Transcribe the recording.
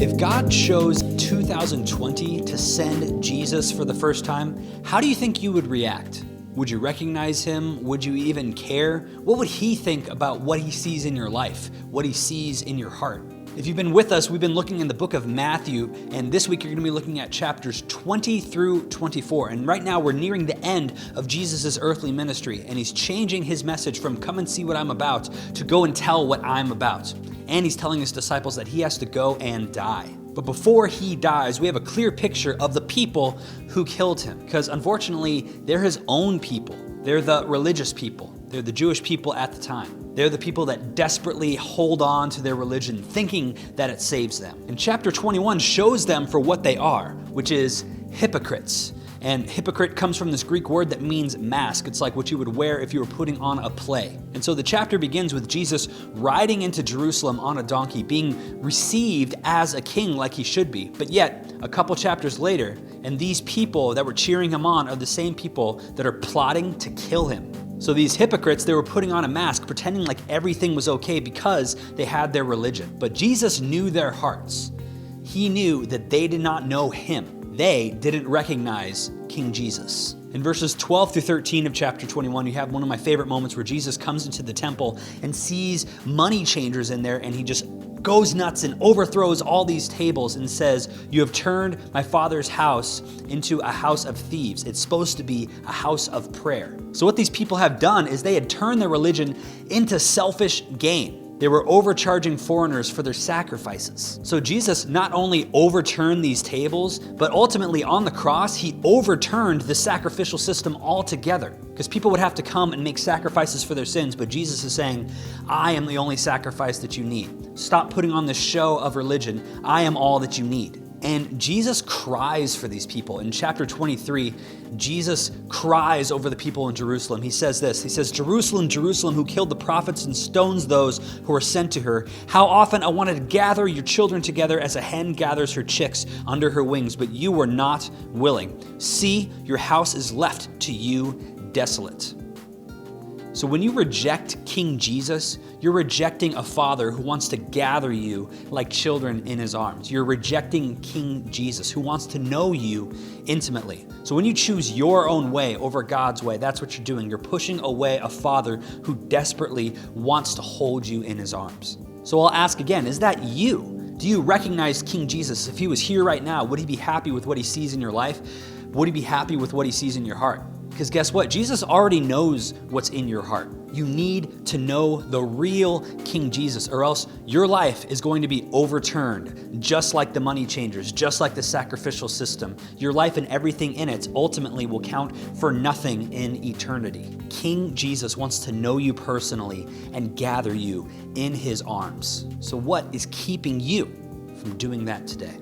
If God chose 2020 to send Jesus for the first time, how do you think you would react? Would you recognize him? Would you even care? What would he think about what he sees in your life, what he sees in your heart? If you've been with us, we've been looking in the book of Matthew, and this week you're going to be looking at chapters 20 through 24. And right now we're nearing the end of Jesus' earthly ministry, and he's changing his message from come and see what I'm about to go and tell what I'm about. And he's telling his disciples that he has to go and die. But before he dies, we have a clear picture of the people who killed him, because unfortunately, they're his own people. They're the religious people. They're the Jewish people at the time. They're the people that desperately hold on to their religion, thinking that it saves them. And chapter 21 shows them for what they are, which is hypocrites. And hypocrite comes from this Greek word that means mask. It's like what you would wear if you were putting on a play. And so the chapter begins with Jesus riding into Jerusalem on a donkey, being received as a king like he should be. But yet, a couple chapters later, and these people that were cheering him on are the same people that are plotting to kill him. So these hypocrites, they were putting on a mask, pretending like everything was okay because they had their religion. But Jesus knew their hearts. He knew that they did not know him. They didn't recognize King Jesus. In verses 12 through 13 of chapter 21, you have one of my favorite moments where Jesus comes into the temple and sees money changers in there, and he just goes nuts and overthrows all these tables and says, "You have turned my Father's house into a house of thieves. It's supposed to be a house of prayer." So what these people have done is they had turned their religion into selfish gain. They were overcharging foreigners for their sacrifices. So Jesus not only overturned these tables, but ultimately on the cross, he overturned the sacrificial system altogether. Because people would have to come and make sacrifices for their sins, but Jesus is saying, I am the only sacrifice that you need. Stop putting on this show of religion. I am all that you need. And Jesus cries for these people. In chapter 23, Jesus cries over the people in Jerusalem. He says this, he says, "Jerusalem, Jerusalem, who killed the prophets and stones those who were sent to her. How often I wanted to gather your children together as a hen gathers her chicks under her wings, but you were not willing. See, your house is left to you desolate." So when you reject King Jesus, you're rejecting a father who wants to gather you like children in his arms. You're rejecting King Jesus, who wants to know you intimately. So when you choose your own way over God's way, that's what you're doing. You're pushing away a father who desperately wants to hold you in his arms. So I'll ask again, is that you? Do you recognize King Jesus? If he was here right now, would he be happy with what he sees in your life? Would he be happy with what he sees in your heart? Because guess what? Jesus already knows what's in your heart. You need to know the real King Jesus, or else your life is going to be overturned, just like the money changers, just like the sacrificial system. Your life and everything in it ultimately will count for nothing in eternity. King Jesus wants to know you personally and gather you in his arms. So what is keeping you from doing that today?